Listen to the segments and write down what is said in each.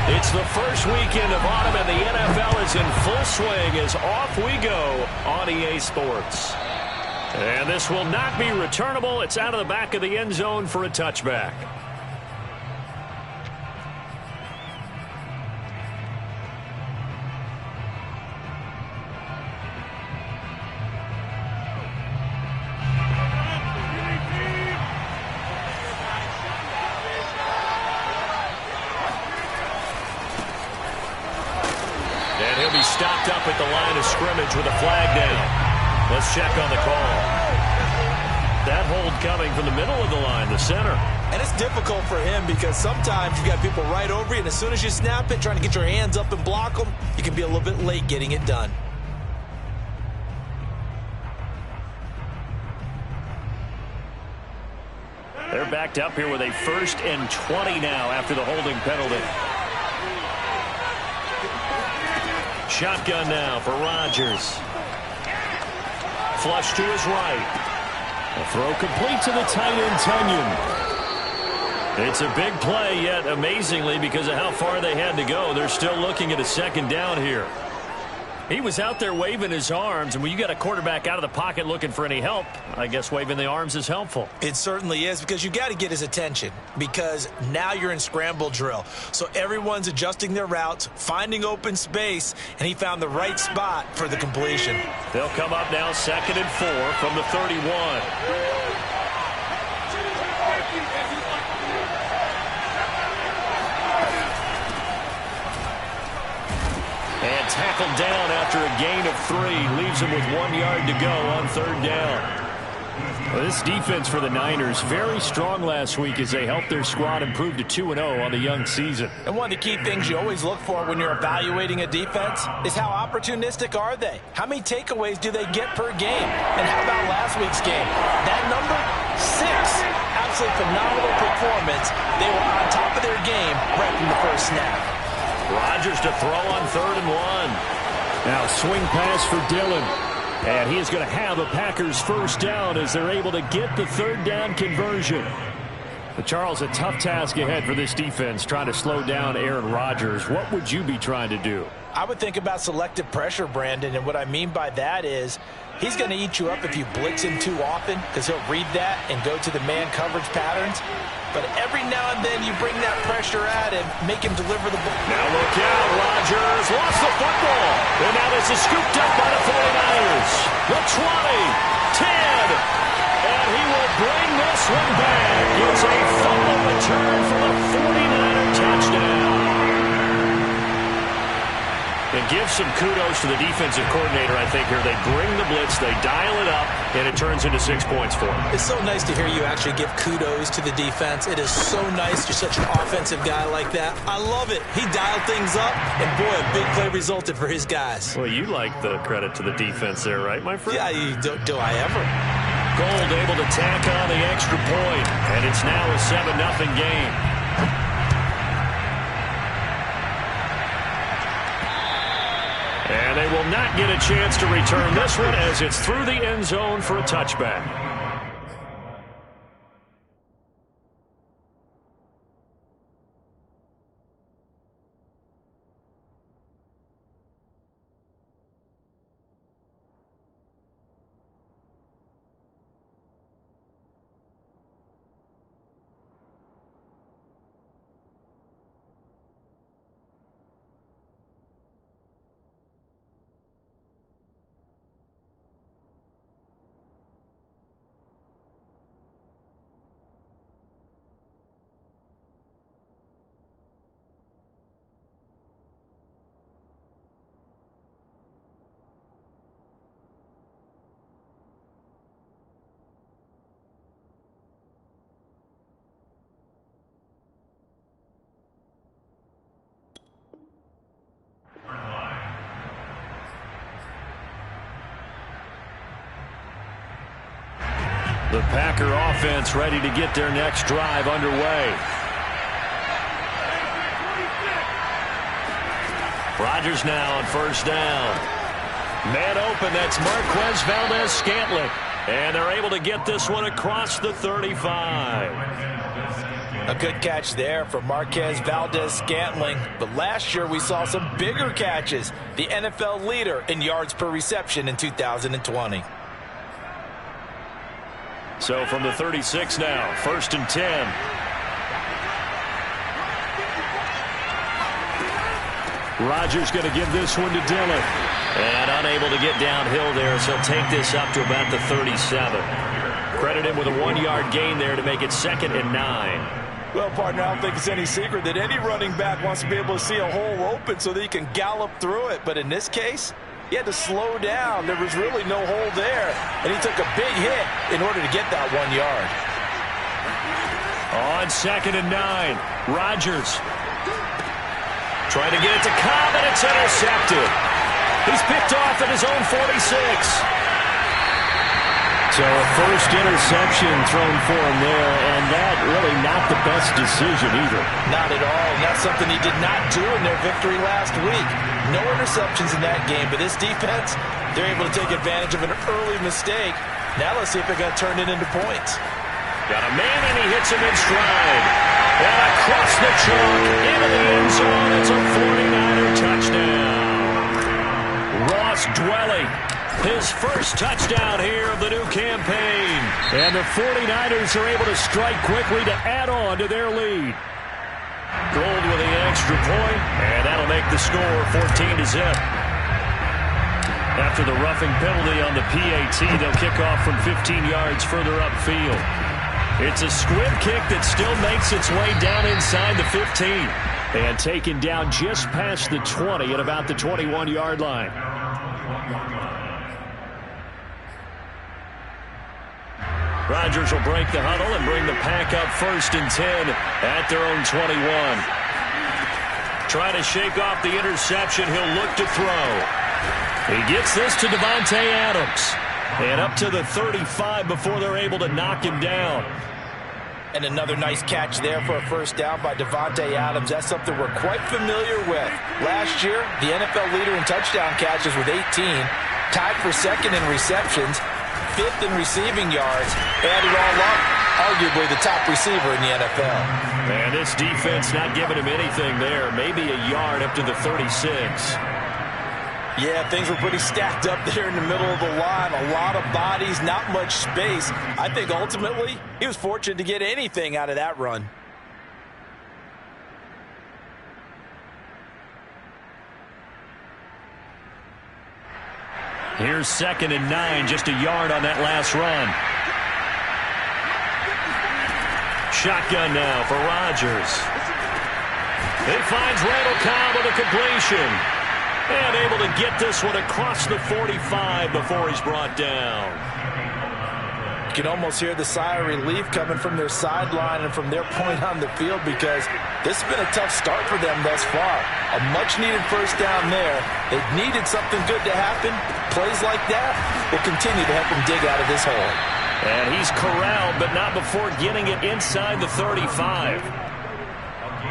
It's the first weekend of autumn, and the NFL is in full swing as off we go on EA Sports. And this will not be returnable. It's out of the back of the end zone for a touchback. And he'll be stopped up at the line of scrimmage with a flag down. Let's check on the call. That hold coming from the middle of the line, the center. And it's difficult for him because sometimes you got people right over you, and as soon as you snap it, trying to get your hands up and block them, you can be a little bit late getting it done. They're backed up here with a 1st and 20 now after the holding penalty. Shotgun now for Rodgers. Flush to his right. A throw complete to the tight end, Tunyon. It's a big play, yet amazingly, because of how far they had to go, they're still looking at a 2nd down here. He was out there waving his arms, and when you got a quarterback out of the pocket looking for any help, I guess waving the arms is helpful. It certainly is, because you got to get his attention, because now you're in scramble drill. So everyone's adjusting their routes, finding open space, and he found the right spot for the completion. They'll come up now 2nd and 4 from the 31. And tackled down after a gain of 3. Leaves him with 1 yard to go on 3rd down. Well, this defense for the Niners, very strong last week as they helped their squad improve to 2-0 on the young season. And one of the key things you always look for when you're evaluating a defense is how opportunistic are they? How many takeaways do they get per game? And how about last week's game? That number, 6. Absolutely phenomenal performance. They were on top of their game right from the first snap. Rodgers to throw on 3rd and 1. Now swing pass for Dillon. And he is going to have a Packers 1st down as they're able to get the 3rd down conversion. But Charles, a tough task ahead for this defense, trying to slow down Aaron Rodgers. What would you be trying to do? I would think about selective pressure, Brandon, and what I mean by that is he's going to eat you up if you blitz him too often, because he'll read that and go to the man coverage patterns. But every now and then you bring that pressure at him, make him deliver the ball. Now look out, Rodgers lost the football. And now this is scooped up by the 49ers. The 20, 10, and he will bring this one back. It's a fumble return for the 49er touchdown. And give some kudos to the defensive coordinator, I think, here. They bring the blitz, they dial it up, and it turns into 6 points for them. It's so nice to hear you actually give kudos to the defense. It is so nice. You're such an offensive guy like that. I love it. He dialed things up, and boy, a big play resulted for his guys. Well, you like the credit to the defense there, right, my friend? Yeah, do I ever? Gold able to tack on the extra point, and it's now a 7-0 game. And they will not get a chance to return this one as it's through the end zone for a touchback. The Packer offense ready to get their next drive underway. Rodgers now on 1st down. Man open, that's Marquez Valdez-Scantling. And they're able to get this one across the 35. A good catch there for Marquez Valdez-Scantling. But last year we saw some bigger catches. The NFL leader in yards per reception in 2020. So from the 36 now, 1st and 10. Rodgers going to give this one to Dillon. And unable to get downhill there, so he'll take this up to about the 37. Credit him with a 1-yard gain there to make it 2nd and 9. Well, partner, I don't think it's any secret that any running back wants to be able to see a hole open so that he can gallop through it. But in this case, he had to slow down. There was really no hole there, and he took a big hit in order to get that 1 yard. On 2nd and 9, Rodgers trying to get it to Cobb, and it's intercepted. He's picked off at his own 46. So a first interception thrown for him there, and that really not the best decision either. Not at all, and that's something he did not do in their victory last week. No interceptions in that game, but this defense, they're able to take advantage of an early mistake. Now let's see if they're going to turn it into points. Got a man, and he hits him in stride. And across the chalk, into the end zone, it's a 49er touchdown. Ross Dwelly. His first touchdown here of the new campaign. And the 49ers are able to strike quickly to add on to their lead. Gold with the extra point, and that'll make the score 14-0. After the roughing penalty on the PAT, they'll kick off from 15 yards further upfield. It's a squib kick that still makes its way down inside the 15. And taken down just past the 20 at about the 21-yard line. Rodgers will break the huddle and bring the pack up 1st and 10 at their own 21. Trying to shake off the interception. He'll look to throw. He gets this to Davante Adams. And up to the 35 before they're able to knock him down. And another nice catch there for a first down by Davante Adams. That's something we're quite familiar with. Last year, the NFL leader in touchdown catches with 18. Tied for 2nd in receptions. 5th in receiving yards. Add it all up, arguably the top receiver in the NFL. And this defense not giving him anything there. Maybe a yard up to the 36. Yeah, things were pretty stacked up there in the middle of the line. A lot of bodies, not much space. I think ultimately he was fortunate to get anything out of that run. Here's 2nd and 9, just a yard on that last run. Shotgun now for Rodgers. It finds Randall Cobb with a completion. And able to get this one across the 45 before he's brought down. You can almost hear the sigh of relief coming from their sideline and from their point on the field, because this has been a tough start for them thus far. A much-needed first down there. They needed something good to happen. Plays like that will continue to help them dig out of this hole. And he's corralled, but not before getting it inside the 35.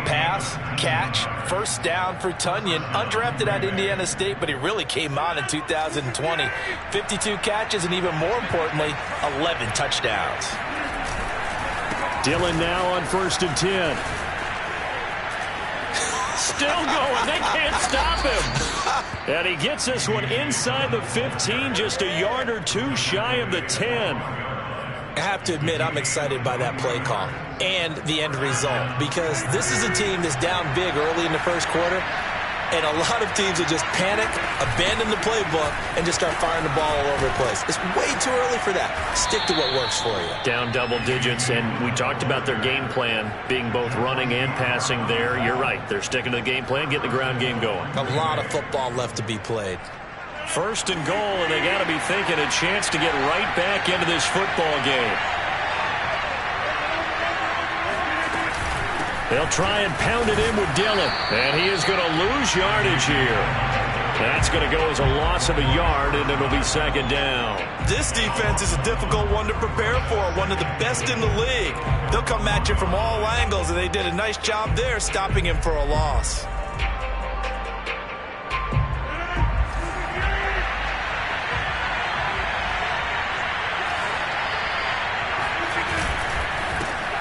Pass, catch, first down for Tunyon. Undrafted at Indiana State, but he really came on in 2020. 52 catches, and even more importantly, 11 touchdowns. Dillon now on 1st and 10. Still going. They can't stop him. And he gets this one inside the 15, just a yard or two shy of the 10. I have to admit, I'm excited by that play call and the end result, because this is a team that's down big early in the first quarter, and a lot of teams will just panic, abandon the playbook, and just start firing the ball all over the place. It's way too early for that. Stick to what works for you. Down double digits, and we talked about their game plan being both running and passing there. You're right. They're sticking to the game plan, getting the ground game going. A lot of football left to be played. 1st and goal, and they got to be thinking a chance to get right back into this football game. They'll try and pound it in with Dillon, and he is going to lose yardage here. That's going to go as a loss of a yard, and it'll be 2nd down. This defense is a difficult one to prepare for, one of the best in the league. They'll come at you from all angles, and they did a nice job there stopping him for a loss.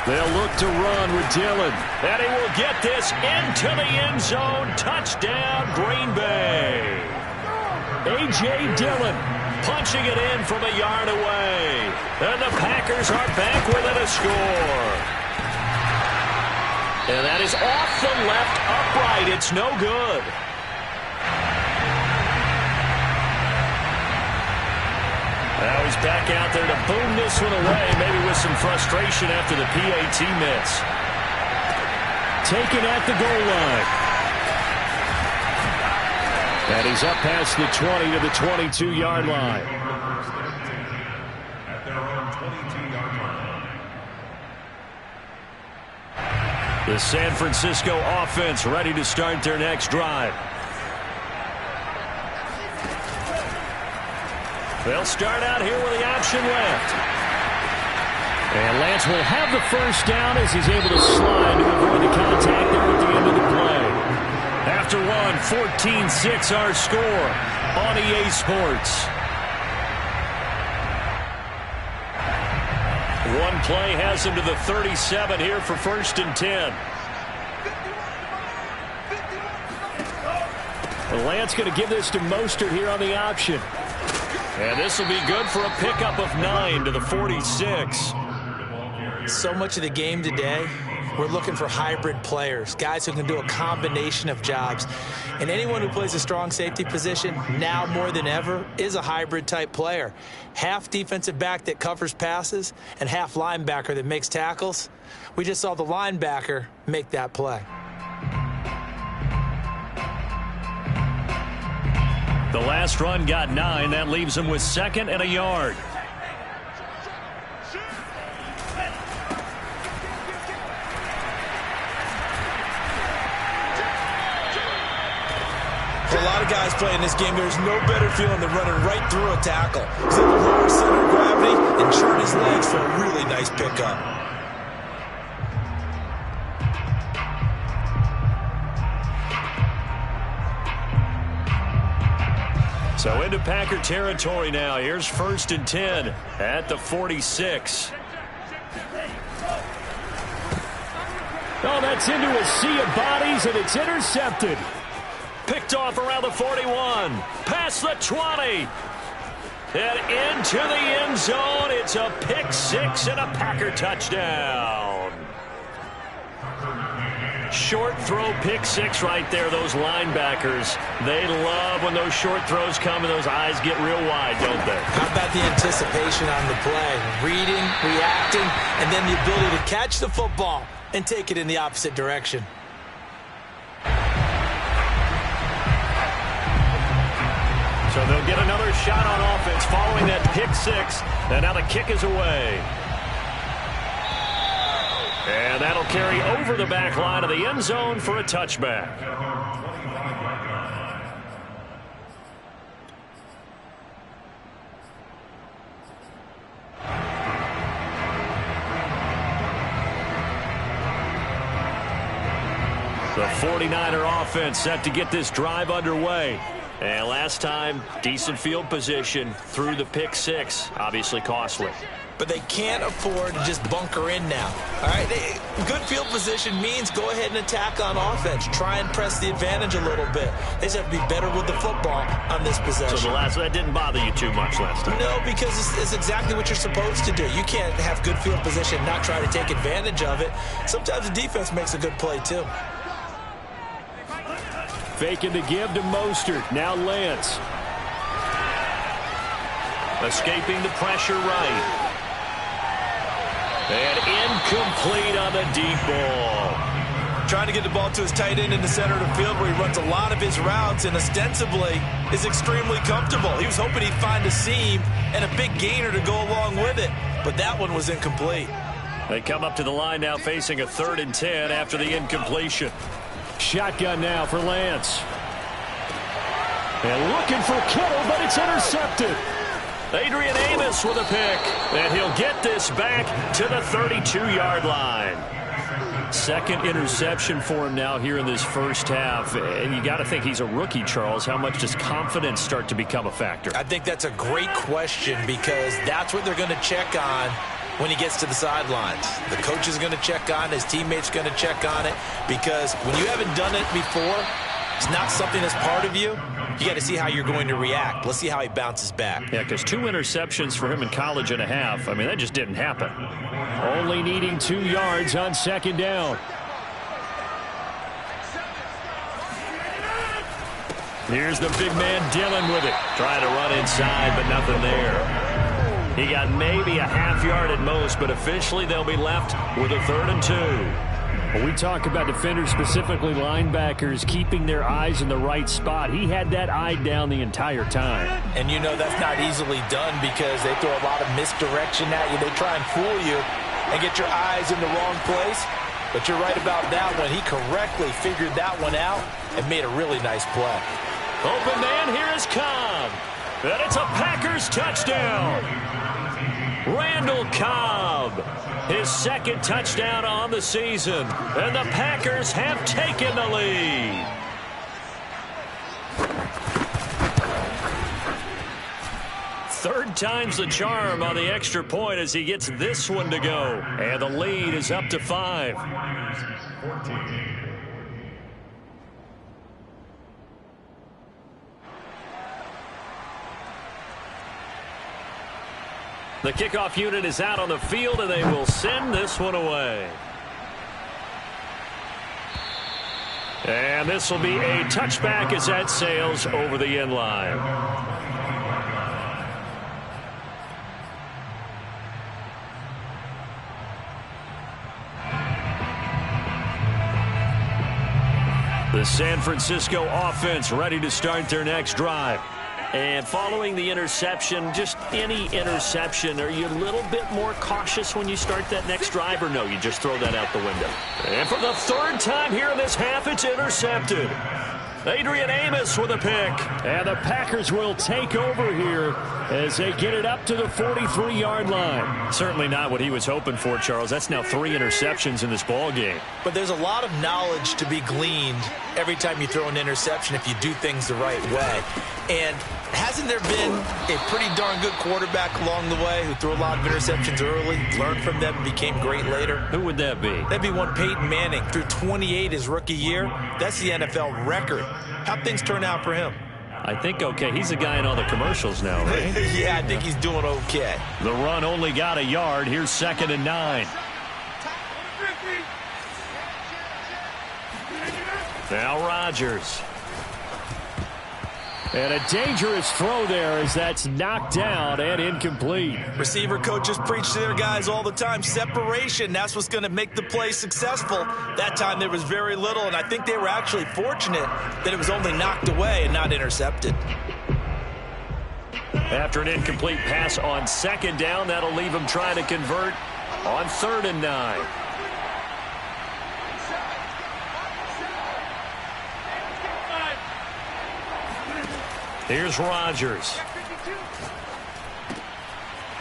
They'll look to run with Dillon. And he will get this into the end zone. Touchdown, Green Bay. A.J. Dillon punching it in from a yard away. And the Packers are back within a score. And that is off the left upright. It's no good. Now he's back out there to boom this one away, maybe with some frustration after the PAT miss. Taken at the goal line. And he's up past the 20 to the 22-yard line. At their own 22-yard line. The San Francisco offense ready to start their next drive. They'll start out here with the option left. And Lance will have the first down as he's able to slide to avoid the contact there at the end of the play. After one, 14-6 our score on EA Sports. One play has him to the 37 here for 1st and 10. And Lance going to give this to Mostert here on the option. And this will be good for a pickup of 9 to the 46. So much of the game today, we're looking for hybrid players, guys who can do a combination of jobs. And anyone who plays a strong safety position, now more than ever, is a hybrid type player. Half defensive back that covers passes and half linebacker that makes tackles. We just saw the linebacker make that play. The last run got 9. That leaves him with 2nd and a yard. For a lot of guys playing this game, there's no better feeling than running right through a tackle. He's at the lower center of gravity and churn his legs for a really nice pickup. So into Packer territory now. Here's 1st and 10 at the 46. Oh, that's into a sea of bodies, and it's intercepted. Picked off around the 41. Past the 20. And into the end zone. It's a pick 6 and a Packer touchdown. Short throw, pick 6 right there. Those linebackers, they love when those short throws come and those eyes get real wide, don't they? How about the anticipation on the play? Reading, reacting, and then the ability to catch the football and take it in the opposite direction. So they'll get another shot on offense following that pick 6. And now the kick is away. And that'll carry over the back line of the end zone for a touchback. The 49er offense set to get this drive underway. And last time, decent field position through the pick 6. Obviously costly. But they can't afford to just bunker in now. All right, good field position means go ahead and attack on offense. Try and press the advantage a little bit. They just have to be better with the football on this possession. So that didn't bother you too much last time? No, because it's exactly what you're supposed to do. You can't have good field position and not try to take advantage of it. Sometimes the defense makes a good play, too. Faking to give to Mostert. Now Lance. Escaping the pressure right. And incomplete on the deep ball. Trying to get the ball to his tight end in the center of the field where he runs a lot of his routes and ostensibly is extremely comfortable. He was hoping he'd find a seam and a big gainer to go along with it, but that one was incomplete. They come up to the line now facing a 3rd and 10 after the incompletion. Shotgun now for Lance. And looking for Kittle, but it's intercepted. Adrian Amos with a pick, and he'll get this back to the 32-yard line. 2nd interception for him now here in this first half. And you got to think he's a rookie, Charles. How much does confidence start to become a factor? I think that's a great question because that's what they're going to check on when he gets to the sidelines. The coach is going to check on it. His teammates going to check on it, because when you haven't done it before, it's not something that's part of you. You got to see how you're going to react. Let's see how he bounces back. Yeah, because 2 interceptions for him in college and a half. I mean, that just didn't happen. Only needing 2 yards on second down. Here's the big man Dillon with it. Trying to run inside, but nothing there. He got maybe a half yard at most, but officially they'll be left with a 3rd and 2. Well, we talk about defenders, specifically linebackers, keeping their eyes in the right spot. He had that eye down the entire time. And you know that's not easily done, because they throw a lot of misdirection at you. They try and fool you and get your eyes in the wrong place. But you're right about that one. He correctly figured that one out and made a really nice play. Open man, here is Cobb. And it's a Packers touchdown. Randall Cobb, his 2nd touchdown on the season. And the Packers have taken the lead. Third time's the charm on the extra point as he gets this one to go. And the lead is up to 5. 14. The kickoff unit is out on the field, and they will send this one away. And this will be a touchback as that sails over the end line. The San Francisco offense ready to start their next drive. And following the interception, just any interception, are you a little bit more cautious when you start that next drive, or no, you just throw that out the window? And for the 3rd time here in this half, it's intercepted. Adrian Amos with a pick. And the Packers will take over here as they get it up to the 43-yard line. Certainly not what he was hoping for, Charles. That's now 3 interceptions in this ball game. But there's a lot of knowledge to be gleaned every time you throw an interception if you do things the right way. And hasn't there been a pretty darn good quarterback along the way who threw a lot of interceptions early, learned from them, and became great later? Who would that be? That'd be one Peyton Manning. Threw 28 his rookie year. That's the NFL record. How'd things turn out for him? I think okay. He's a guy in all the commercials now, right? Yeah, I think he's doing okay. The run only got a yard. Here's 2nd and 9. Now Rodgers. And a dangerous throw there as that's knocked down and incomplete. Receiver coaches preach to their guys all the time. Separation, that's what's going to make the play successful. That time there was very little, and I think they were actually fortunate that it was only knocked away and not intercepted. After an incomplete pass on 2nd down, that'll leave them trying to convert on 3rd and 9. Here's Rodgers.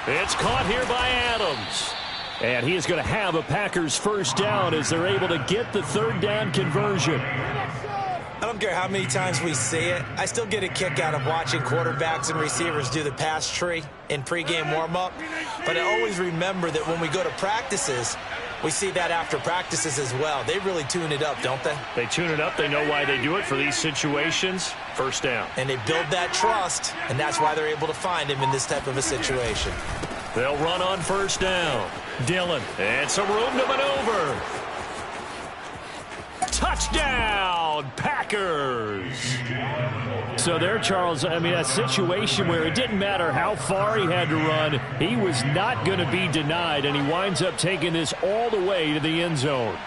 It's caught here by Adams. And he is going to have a Packers 1st down as they're able to get the 3rd down conversion. I don't care how many times we see it. I still get a kick out of watching quarterbacks and receivers do the pass tree in pregame warm-up. But I always remember that when we go to practices, we see that after practices as well. They really tune it up, don't they? They tune it up. They know why they do it for these situations. 1st down. And they build that trust, and that's why they're able to find him in this type of a situation. They'll run on 1st down. Dillon, and some room to maneuver. Touchdown, Packers. So there, Charles, I mean, a situation where it didn't matter how far he had to run, he was not going to be denied, and he winds up taking this all the way to the end zone.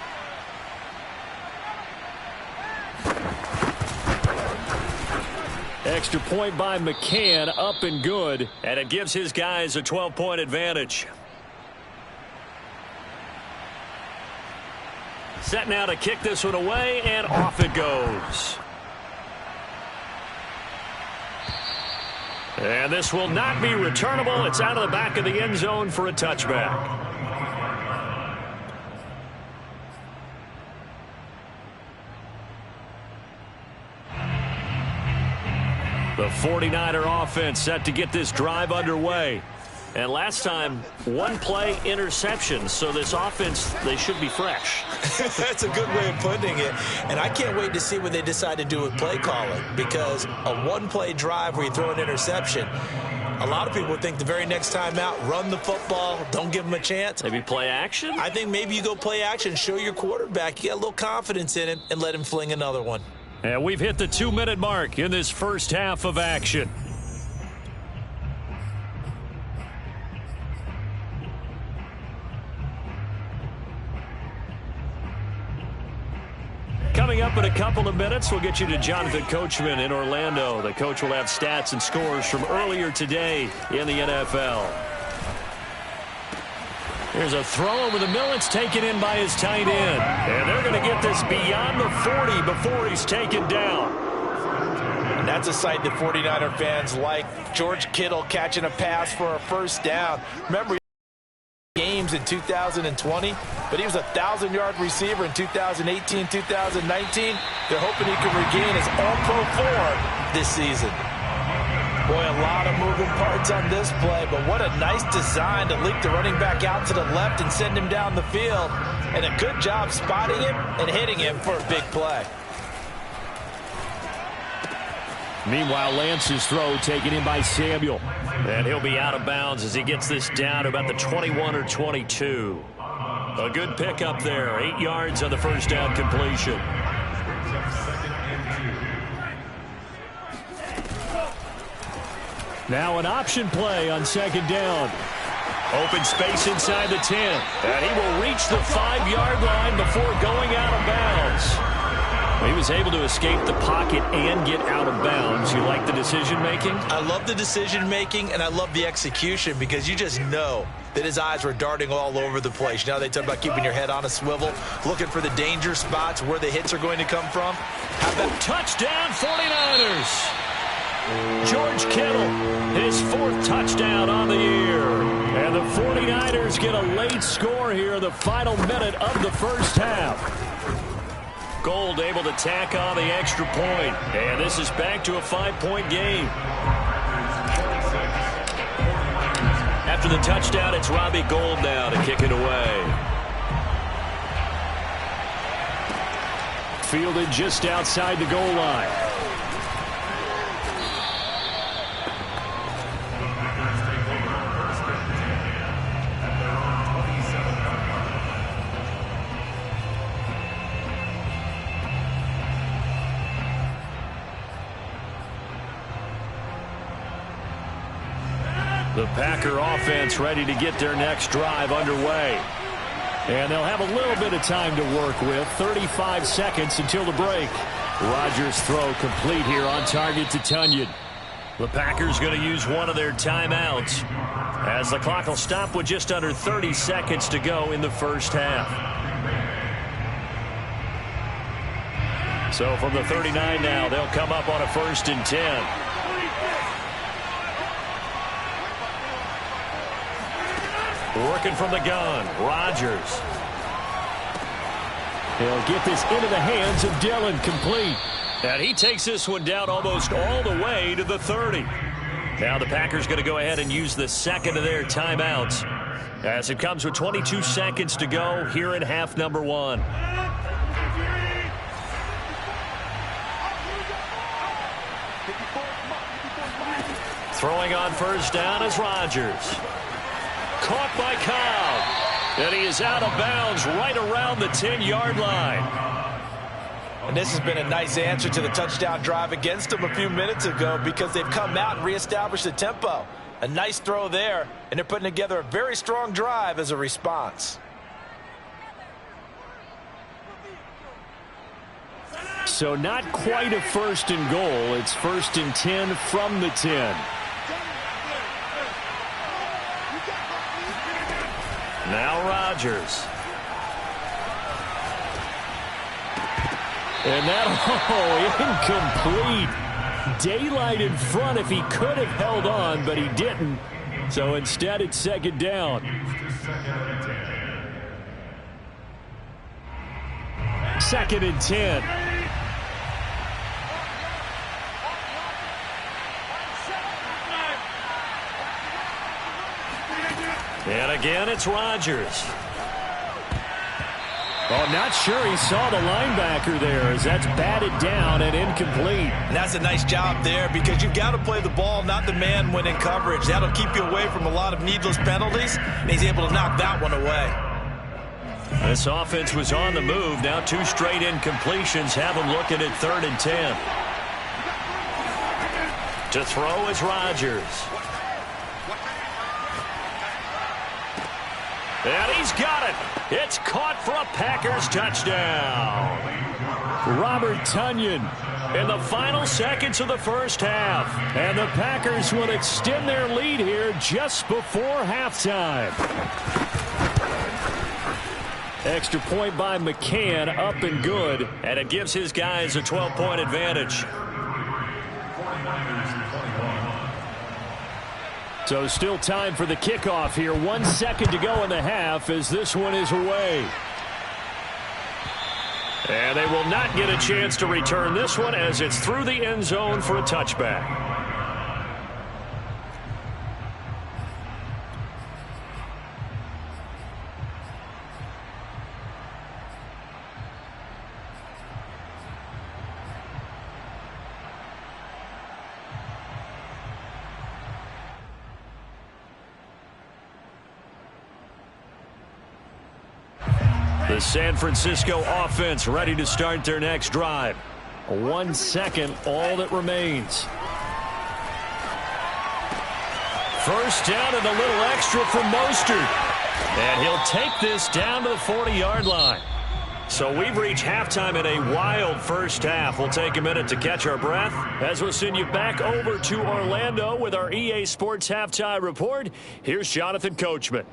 Extra point by McCann, up and good, and it gives his guys a 12-point advantage. Set now to kick this one away, and off it goes. And this will not be returnable. It's out of the back of the end zone for a touchback. The 49er offense set to get this drive underway. And last time, one play interception. So this offense, they should be fresh. That's a good way of putting it. And I can't wait to see what they decide to do with play calling, because a one-play drive where you throw an interception, a lot of people think the very next time out, run the football, don't give them a chance. Maybe play action? I think maybe you go play action, show your quarterback, you got a little confidence in him, and let him fling another one. And we've hit the 2-minute mark in this first half of action. Coming up in a couple of minutes, we'll get you to Jonathan Coachman in Orlando. The coach will have stats and scores from earlier today in the NFL. There's a throw over the middle. It's taken in by his tight end. And they're going to get this beyond the 40 before he's taken down. And that's a sight that 49er fans like. George Kittle catching a pass for a first down. Remember, games in 2020, but he was a 1,000-yard receiver in 2018, 2019. They're hoping he can regain his all-pro form this season. Boy, a lot of moving parts on this play, but what a nice design to leak the running back out to the left and send him down the field. And a good job spotting him and hitting him for a big play. Meanwhile, Lance's throw taken in by Samuel. And he'll be out of bounds as he gets this down to about the 21 or 22. A good pickup there. 8 yards on the first down completion. Now an option play on second down. Open space inside the 10. And he will reach the 5-yard line before going out of bounds. He was able to escape the pocket and get out of bounds. You like the decision-making? I love the decision-making, and I love the execution, because you just know that his eyes were darting all over the place. You know, they talk about keeping your head on a swivel, looking for the danger spots where the hits are going to come from. How about touchdown 49ers? George Kittle, his 4th touchdown on the year. And the 49ers get a late score here in the final minute of the first half. Gold able to tack on the extra point. And this is back to a 5-point game. After the touchdown, it's Robbie Gould now to kick it away. Fielded just outside the goal line. The Packer offense ready to get their next drive underway. And they'll have a little bit of time to work with. 35 seconds until the break. Rodgers' throw complete here on target to Tunyon. The Packers going to use one of their timeouts as the clock will stop with just under 30 seconds to go in the first half. So from the 39 now, they'll come up on a 1st and 10. Working from the gun, Rodgers. He'll get this into the hands of Dillon, complete. And he takes this one down almost all the way to the 30. Now the Packers going to go ahead and use the second of their timeouts as it comes with 22 seconds to go here in half number 1. Throwing on first down is Rodgers. Caught by Cobb. And he is out of bounds right around the 10-yard line. And this has been a nice answer to the touchdown drive against them a few minutes ago, because they've come out and reestablished the tempo. A nice throw there, and they're putting together a very strong drive as a response. So not quite a 1st and goal. It's 1st and 10 from the 10. Now Rodgers. And that, incomplete. Daylight in front if he could have held on, but he didn't. So instead, it's second down. Second and 10. And again, it's Rodgers. Oh, not sure he saw the linebacker there as that's batted down and incomplete. And that's a nice job there because you've got to play the ball, not the man when in coverage. That'll keep you away from a lot of needless penalties, and he's able to knock that one away. This offense was on the move. Now 2 straight incompletions have them looking at 3rd and 10. To throw is Rodgers. And he's got it. It's caught for a Packers touchdown. Robert Tonyan in the final seconds of the first half. And the Packers will extend their lead here just before halftime. Extra point by McCann, up and good. And it gives his guys a 12-point advantage. So still time for the kickoff here. 1 second to go in the half as this one is away. And they will not get a chance to return this one as it's through the end zone for a touchback. The San Francisco offense ready to start their next drive. 1 second, all that remains. First down and a little extra from Mostert. And he'll take this down to the 40-yard line. So we've reached halftime in a wild first half. We'll take a minute to catch our breath as we'll send you back over to Orlando with our EA Sports Halftime Report. Here's Jonathan Coachman.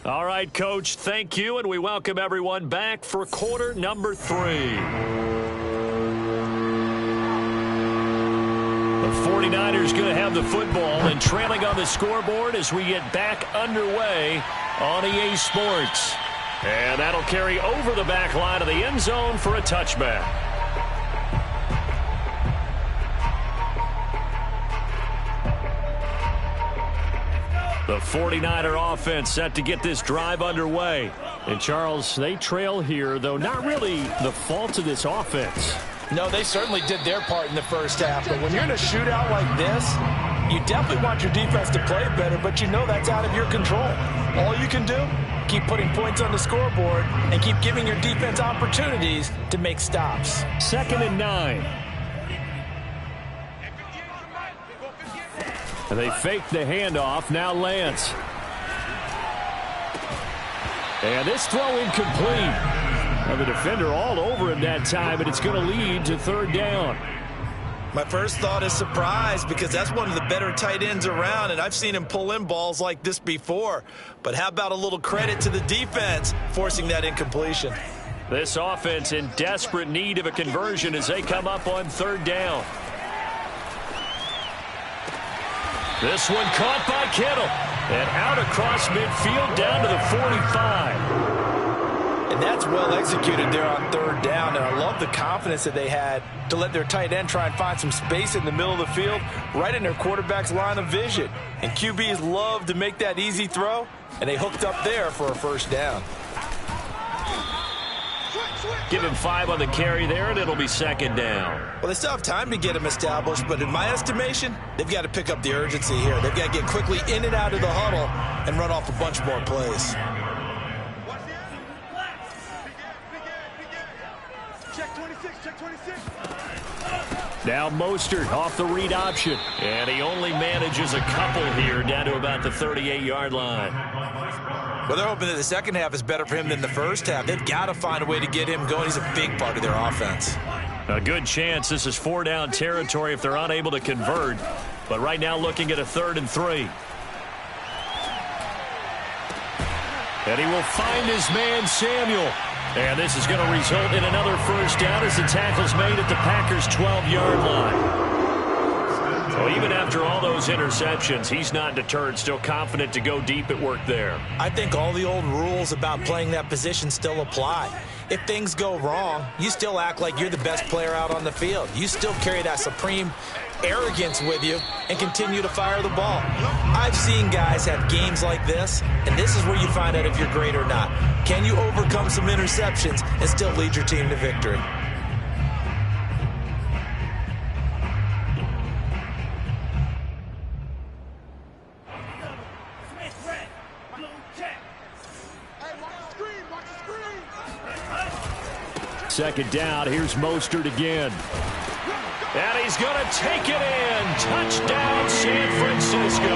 All right, Coach, thank you, and we welcome everyone back for quarter number 3. The 49ers going to have the football and trailing on the scoreboard as we get back underway on EA Sports. And that'll carry over the back line of the end zone for a touchback. The 49er offense set to get this drive underway. And, Charles, they trail here, though not really the fault of this offense. No, they certainly did their part in the first half. But when you're in a shootout like this, you definitely want your defense to play better, but you know that's out of your control. All you can do, keep putting points on the scoreboard and keep giving your defense opportunities to make stops. 2nd and 9. And they fake the handoff. Now Lance. And this throw incomplete. And the defender all over him that time, and it's going to lead to 3rd down. My first thought is surprise because that's one of the better tight ends around, and I've seen him pull in balls like this before. But how about a little credit to the defense forcing that incompletion? This offense in desperate need of a conversion as they come up on 3rd down. This one caught by Kittle. And out across midfield down to the 45. And that's well executed there on 3rd down. And I love the confidence that they had to let their tight end try and find some space in the middle of the field, right in their quarterback's line of vision. And QBs love to make that easy throw, and they hooked up there for a 1st down. Give him 5 on the carry there, and it'll be 2nd down. Well, they still have time to get him established, but in my estimation, they've got to pick up the urgency here. They've got to get quickly in and out of the huddle and run off a bunch more plays. Check 26, check 26. Now Mostert off the read option. And he only manages a couple here down to about the 38-yard line. Well, they're hoping that the second half is better for him than the first half. They've got to find a way to get him going. He's a big part of their offense. A good chance this is 4-down territory if they're unable to convert. But right now looking at a 3rd and 3. And he will find his man Samuel. And this is going to result in another 1st down as the tackle's made at the Packers' 12-yard line. Well, even after all those interceptions, he's not deterred, still confident to go deep at work there. I think all the old rules about playing that position still apply. If things go wrong, you still act like you're the best player out on the field. You still carry that supreme arrogance with you and continue to fire the ball. I've seen guys have games like this, and this is where you find out if you're great or not. Can you overcome some interceptions and still lead your team to victory? Second down, here's Mostert again. And he's going to take it in. Touchdown, San Francisco.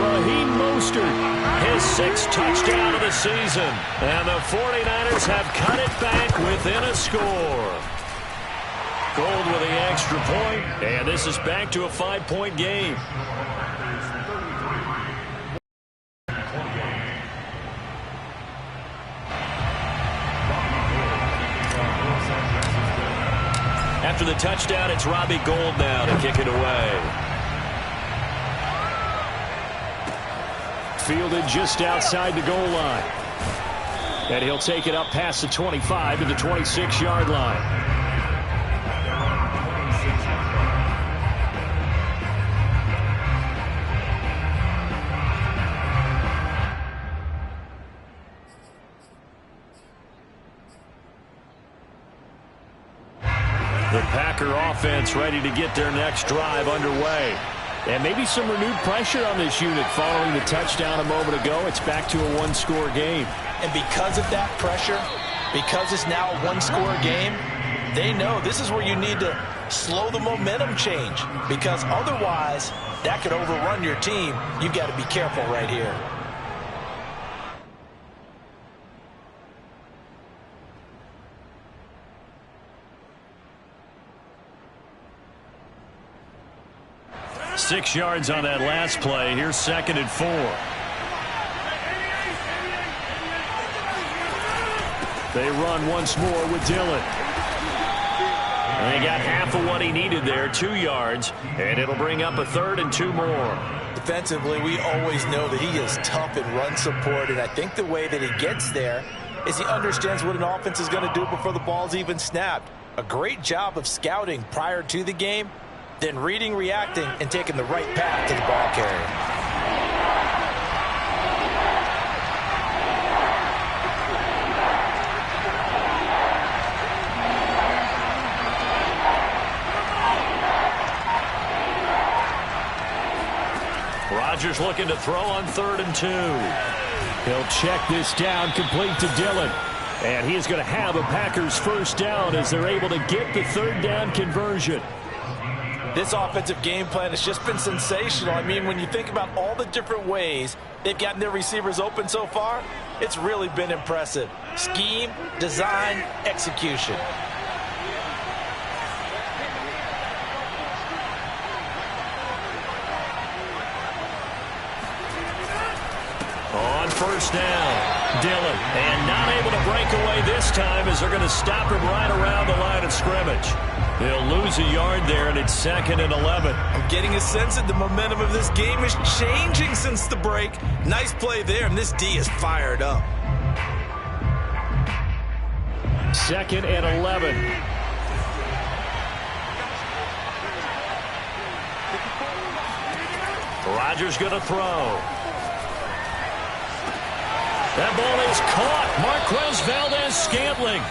Raheem Mostert, his 6th touchdown of the season. And the 49ers have cut it back within a score. Gold with the extra point, and this is back to a 5-point game. After the touchdown, it's Robbie Gould now to kick it away. Fielded just outside the goal line. And he'll take it up past the 25 to the 26-yard line. The Packer offense ready to get their next drive underway. And maybe some renewed pressure on this unit following the touchdown a moment ago. It's back to a one-score game. And because of that pressure, because it's now a one-score game, they know this is where you need to slow the momentum change. Because otherwise, that could overrun your team. You've got to be careful right here. Six yards on that last play. Here's 2nd and 4. They run once more with Dillon. And they got half of what he needed there, 2 yards, and it'll bring up a 3rd and 2 more. Defensively, we always know that he is tough in run support, and I think the way that he gets there is he understands what an offense is going to do before the ball's even snapped. A great job of scouting prior to the game, then reading, reacting, and taking the right path to the ball carrier. Rodgers looking to throw on 3rd and 2. He'll check this down, complete to Dillon. And he's going to have a Packers first down as they're able to get the 3rd down conversion. This offensive game plan has just been sensational. I mean, when you think about all the different ways they've gotten their receivers open so far, it's really been impressive. Scheme, design, execution. On first down, Dillon. And not able to break away this time as they're going to stop him right around the line of scrimmage. He'll lose a yard there, and it's 2nd and 11. I'm getting a sense that the momentum of this game is changing since the break. Nice play there, and this D is fired up. 2nd and 11. Rodgers going to throw. That ball is caught. Marquez Valdez-Scantling.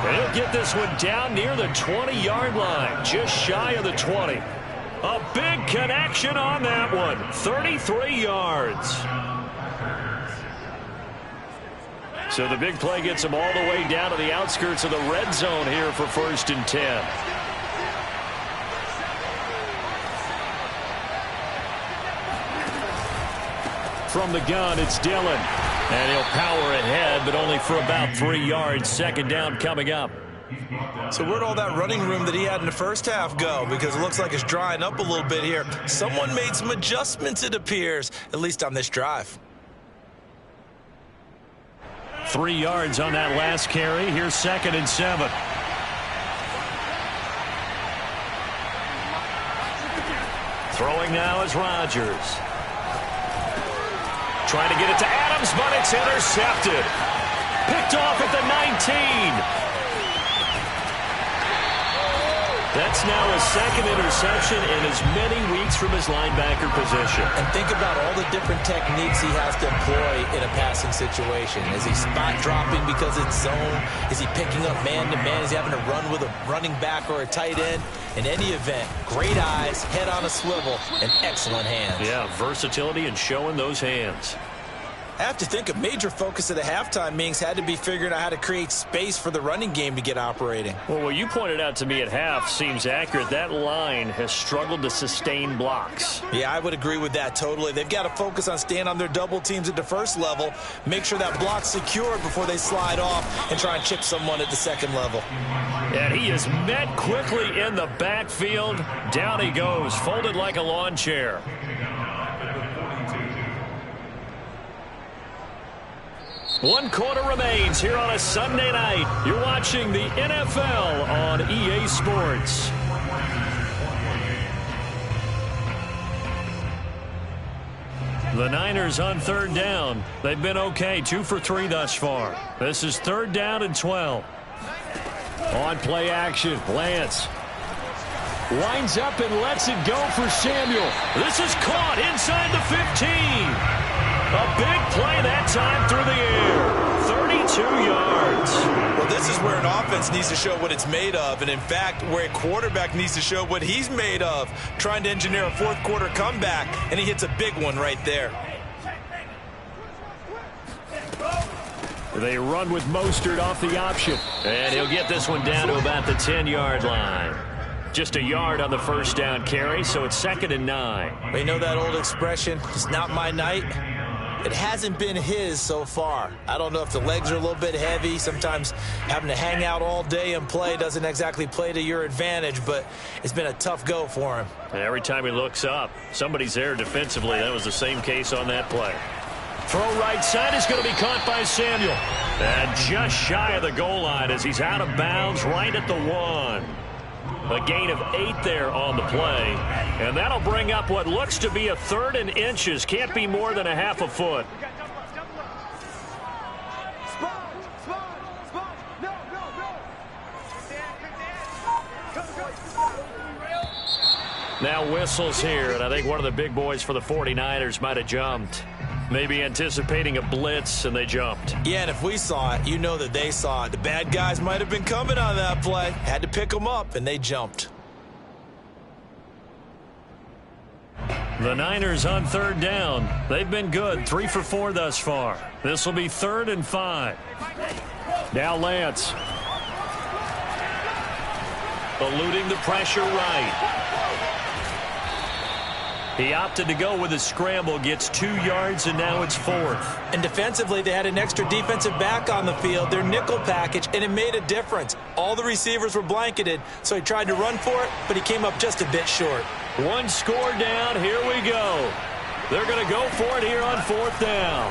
And he'll get this one down near the 20-yard line, just shy of the 20. A big connection on that one, 33 yards. So the big play gets him all the way down to the outskirts of the red zone here for 1st and 10. From the gun, it's Dillon. And he'll power ahead, but only for about 3 yards. 2nd down coming up. So where'd all that running room that he had in the first half go? Because it looks like it's drying up a little bit here. Someone made some adjustments, it appears, at least on this drive. 3 yards on that last carry. Here's 2nd and 7. Throwing now is Rodgers. Trying to get it to Adams, but it's intercepted. Picked off at the 19. That's now his second interception in as many weeks from his linebacker position. And think about all the different techniques he has to employ in a passing situation. Is he spot dropping because it's zone? Is he picking up man-to-man? Is he having to run with a running back or a tight end? In any event, great eyes, head on a swivel, and excellent hands. Yeah, versatility and showing those hands. I have to think a major focus of the halftime meetings had to be figuring out how to create space for the running game to get operating. Well, what you pointed out to me at half seems accurate. That line has struggled to sustain blocks. Yeah, I would agree with that totally. They've got to focus on staying on their double teams at the first level, make sure that block's secured before they slide off and try and chip someone at the second level. And he is met quickly in the backfield. Down he goes, folded like a lawn chair. One quarter remains here on a Sunday night. You're watching the NFL on EA Sports. The Niners on third down. They've been okay, 2 for 3 thus far. This is 3rd down and 12. On play action, Lance winds up and lets it go for Samuel. This is caught inside the 15. A big play that time through the air. 32 yards. Well, this is where an offense needs to show what it's made of. And, in fact, where a quarterback needs to show what he's made of. Trying to engineer a fourth-quarter comeback, and he hits a big one right there. They run with Mostert off the option. And he'll get this one down to about the 10-yard line. Just a yard on the first down carry, so it's 2nd and 9. You know that old expression, it's not my night? It hasn't been his so far. I don't know if the legs are a little bit heavy. Sometimes having to hang out all day and play doesn't exactly play to your advantage, but it's been a tough go for him. And every time he looks up, somebody's there defensively. That was the same case on that play. Throw right side is going to be caught by Samuel. And just shy of the goal line as he's out of bounds right at the 1. A gain of 8 there on the play. And that'll bring up what looks to be a 3rd and inches. Can't be more than a half a foot. Now whistles here, and I think one of the big boys for the 49ers might have jumped. Maybe anticipating a blitz, and they jumped. Yeah, and if we saw it, you know that they saw it. The bad guys might have been coming on that play. Had to pick them up, and they jumped. The Niners on 3rd down. They've been good, 3 for 4 thus far. This will be 3rd and 5. Now Lance. Eluding the pressure right. He opted to go with a scramble, gets 2 yards, and now it's 4th. And defensively, they had an extra defensive back on the field, their nickel package, and it made a difference. All the receivers were blanketed, so he tried to run for it, but he came up just a bit short. 1 score down, here we go. They're going to go for it here on 4th down.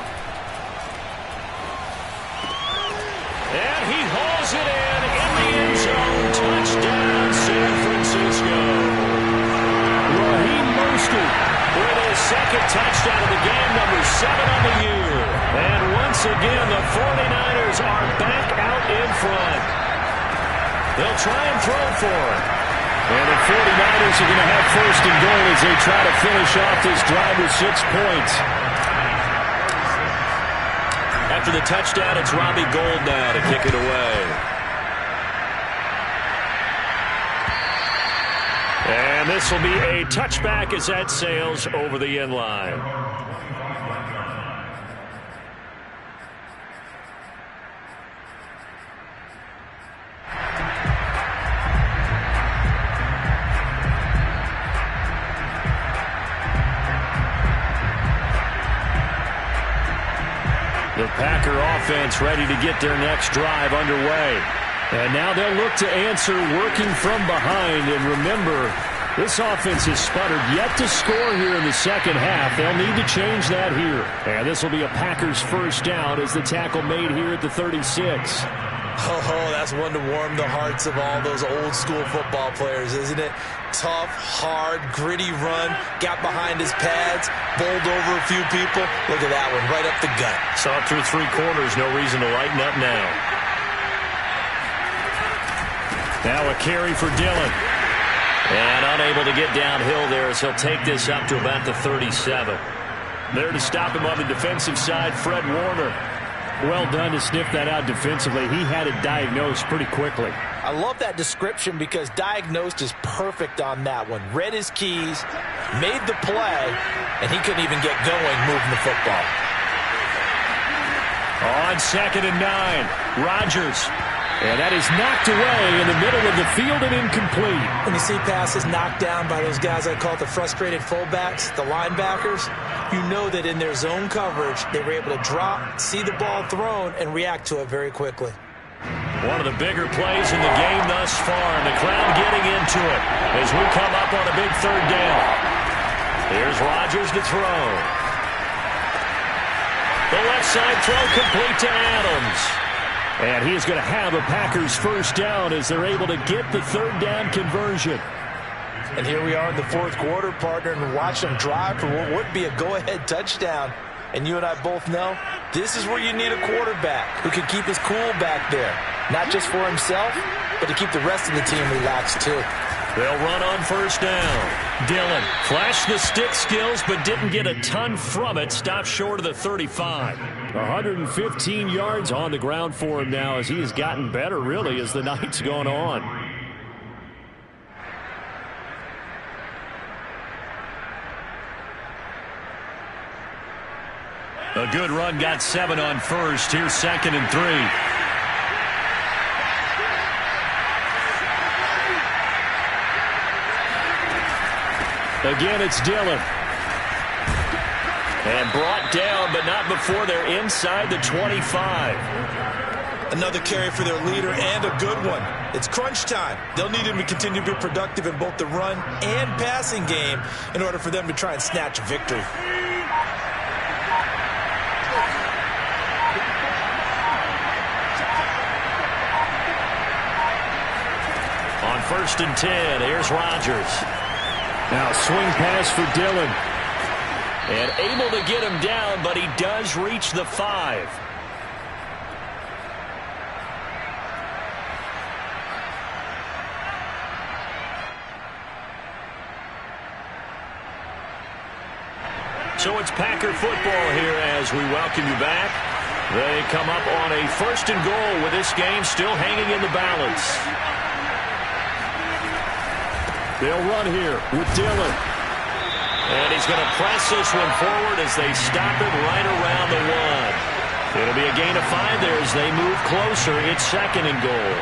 And he hauls it in the end zone. Touchdown, San Francisco. With his 2nd touchdown of the game, number 7 on the year. And once again, the 49ers are back out in front. They'll try and throw for it. And the 49ers are going to have 1st and goal as they try to finish off this drive with 6 points. After the touchdown, it's Robbie Gould now to kick it away. And this will be a touchback as that sails over the end line. The Packer offense ready to get their next drive underway. And now they'll look to answer working from behind. And remember, this offense has sputtered yet to score here in the second half. They'll need to change that here. And this will be a Packers 1st down as the tackle made here at the 36. Oh, that's one to warm the hearts of all those old school football players, isn't it? Tough, hard, gritty run, got behind his pads, bowled over a few people. Look at that one, right up the gut. Saw it through 3 quarters, no reason to lighten up now. Now a carry for Dillon. And unable to get downhill there as he'll take this up to about the 37. There to stop him on the defensive side, Fred Warner. Well done to sniff that out defensively. He had it diagnosed pretty quickly. I love that description because diagnosed is perfect on that one. Read his keys, made the play, and he couldn't even get going moving the football. On 2nd and 9, Rodgers. And that is knocked away in the middle of the field and incomplete. When you see passes knocked down by those guys I call the frustrated fullbacks, the linebackers, you know that in their zone coverage, they were able to drop, see the ball thrown, and react to it very quickly. One of the bigger plays in the game thus far, and the crowd getting into it as we come up on a big 3rd down. Here's Rodgers to throw. The left side throw complete to Adams. And he is going to have a Packers first down as they're able to get the 3rd down conversion. And here we are in the 4th quarter, partner, and watch them drive for what would be a go-ahead touchdown. And you and I both know this is where you need a quarterback who can keep his cool back there. Not just for himself, but to keep the rest of the team relaxed too. They'll run on 1st down. Dillon flashed the stick skills but didn't get a ton from it. Stopped short of the 35. 115 yards on the ground for him now as he has gotten better really as the night's gone on. A good run, got 7 on 1st. Here's 2nd and 3. Again, it's Dillon. And brought down, but not before they're inside the 25. Another carry for their leader and a good one. It's crunch time. They'll need him to continue to be productive in both the run and passing game in order for them to try and snatch a victory. On 1st and 10, here's Rodgers. Now swing pass for Dillon. And able to get him down, but he does reach the 5. So it's Packer football here as we welcome you back. They come up on a 1st and goal with this game still hanging in the balance. They'll run here with Dillon. And he's going to press this one forward as they stop it right around the 1. It'll be a gain of 5 there as they move closer. It's 2nd and goal.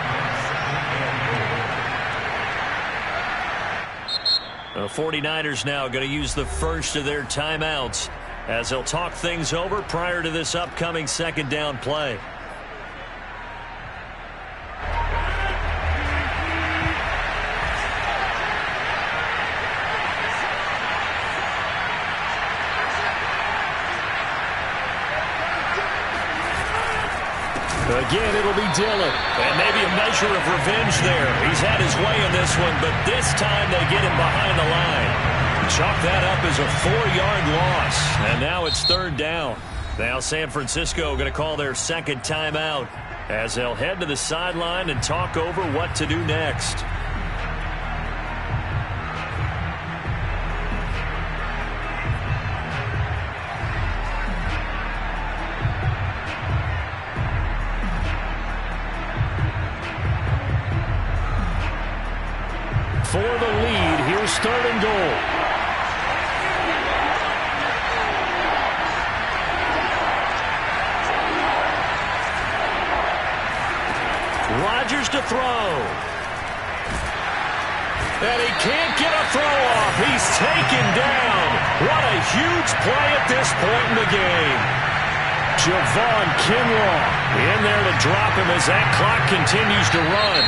The 49ers now going to use the first of their timeouts as they'll talk things over prior to this upcoming 2nd down play. Again, it'll be Dillon. And maybe a measure of revenge there. He's had his way in this one, but this time they get him behind the line. Chalk that up as a 4-yard loss. And now it's 3rd down. Now San Francisco going to call their 2nd timeout as they'll head to the sideline and talk over what to do next. For the lead, here's 3rd and goal. Rodgers to throw. And he can't get a throw off. He's taken down. What a huge play at this point in the game. Javon Kinlaw in there to drop him as that clock continues to run.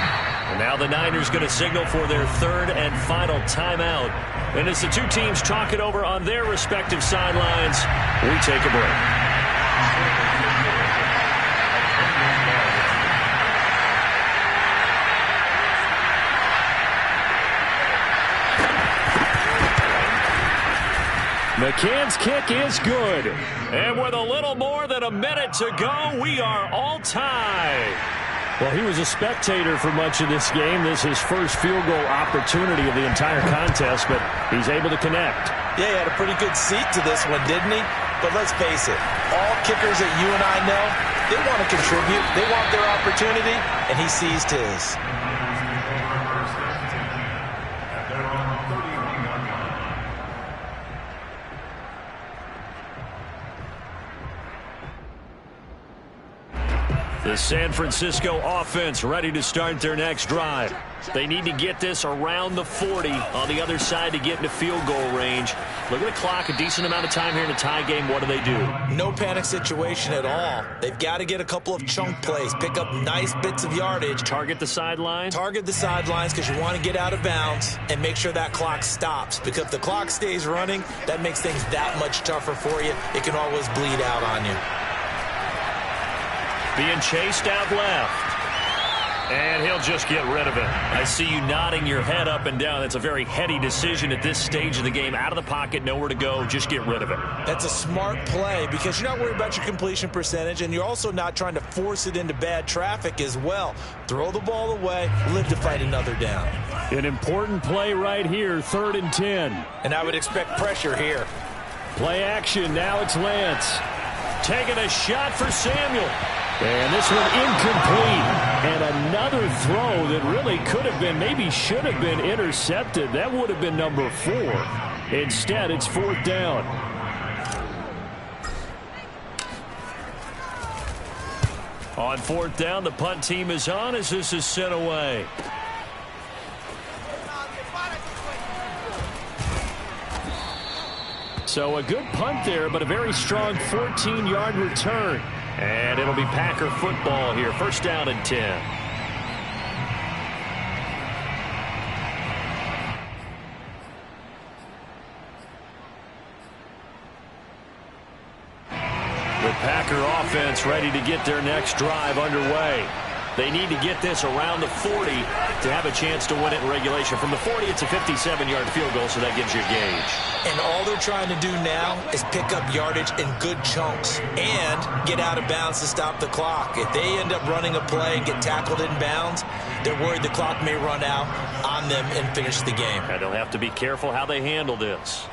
And now the Niners going to signal for their 3rd and final timeout. And as the two teams talk it over on their respective sidelines, we take a break. McCann's kick is good. And with a little more than a minute to go, we are all tied. Well, he was a spectator for much of this game. This is his first field goal opportunity of the entire contest, but he's able to connect. Yeah, he had a pretty good seat to this one, didn't he? But let's face it, all kickers that you and I know, they want to contribute. They want their opportunity, and he seized his. The San Francisco offense ready to start their next drive. They need to get this around the 40 on the other side to get into field goal range. Look at the clock, a decent amount of time here in a tie game. What do? No panic situation at all. They've got to get a couple of chunk plays, pick up nice bits of yardage. Target the sideline? Target the sidelines because you want to get out of bounds and make sure that clock stops. Because if the clock stays running, that makes things that much tougher for you. It can always bleed out on you. Being chased out left. And he'll just get rid of it. I see you nodding your head up and down. That's a very heady decision at this stage of the game. Out of the pocket, nowhere to go. Just get rid of it. That's a smart play because you're not worried about your completion percentage, and you're also not trying to force it into bad traffic as well. Throw the ball away, live to fight another down. An important play right here, 3rd and 10. And I would expect pressure here. Play action. Now it's Lance. Taking a shot for Samuel. And this one incomplete. And another throw that really could have been, maybe should have been intercepted. That would have been number 4. Instead, it's 4th down. On 4th down, the punt team is on as this is sent away. So a good punt there, but a very strong 14-yard return. And it'll be Packer football here. 1st down and 10. The Packer offense ready to get their next drive underway. They need to get this around the 40 to have a chance to win it in regulation. From the 40, it's a 57-yard field goal, so that gives you a gauge. And all they're trying to do now is pick up yardage in good chunks and get out of bounds to stop the clock. If they end up running a play and get tackled in bounds, they're worried the clock may run out on them and finish the game. And they'll have to be careful how they handle this.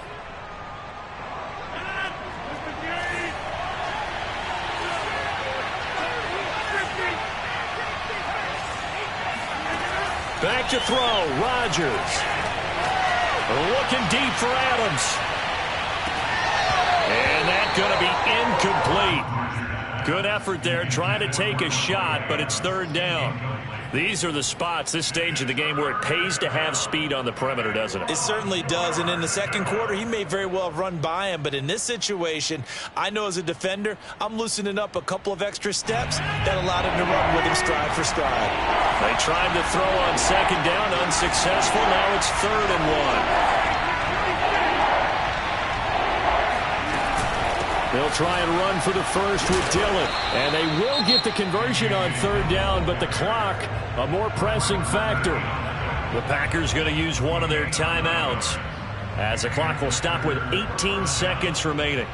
Back to throw, Rodgers. Looking deep for Adams. And that's going to be incomplete. Good effort there, trying to take a shot, but it's 3rd down. These are the spots, this stage of the game, where it pays to have speed on the perimeter, doesn't it? It certainly does, and in the second quarter, he may very well have run by him, but in this situation, I know as a defender, I'm loosening up a couple of extra steps that allowed him to run with him stride for stride. They tried to throw on 2nd down, unsuccessful. Now it's 3rd and 1. They'll try and run for the first with Dillon. And they will get the conversion on 3rd down, but the clock, a more pressing factor. The Packers going to use one of their timeouts as the clock will stop with 18 seconds remaining.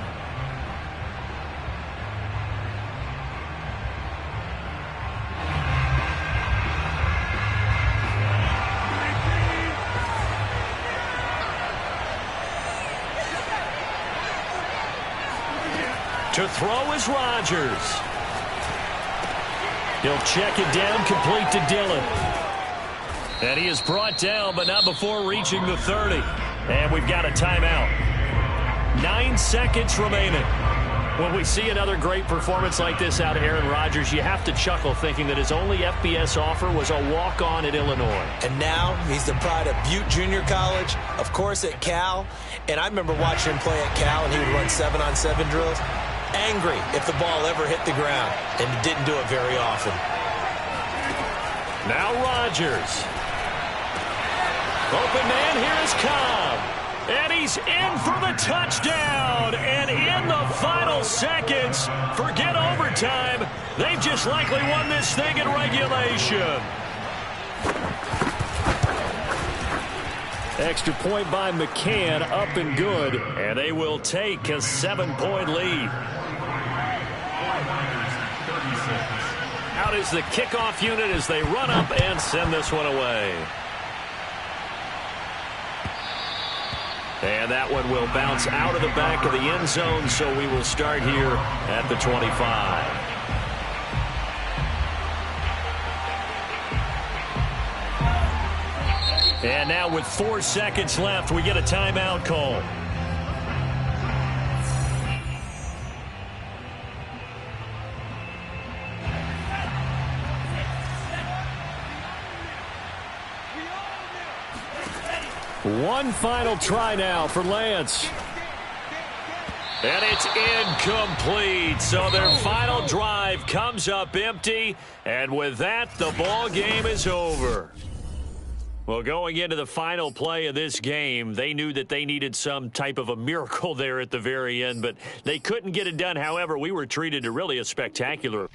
To throw is Rodgers. He'll check it down, complete to Dillon. And he is brought down, but not before reaching the 30. And we've got a timeout. 9 seconds remaining. When we see another great performance like this out of Aaron Rodgers, you have to chuckle thinking that his only FBS offer was a walk-on at Illinois. And now he's the pride of Butte Junior College, of course at Cal. And I remember watching him play at Cal, and he would run 7-on-7 drills. Angry if the ball ever hit the ground, and he didn't do it very often. Now Rodgers. Open man, here is Cobb. And he's in for the touchdown. And in the final seconds, forget overtime. They've just likely won this thing in regulation. Extra point by McCann, up and good, and they will take a 7-point lead. Out is the kickoff unit as they run up and send this one away. And that one will bounce out of the back of the end zone, so we will start here at the 25. And now with 4 seconds left, we get a timeout call. One final try now for Lance. And it's incomplete. So their final drive comes up empty. And with that, the ball game is over. Well, going into the final play of this game, they knew that they needed some type of a miracle there at the very end, but they couldn't get it done. However, we were treated to really a spectacular.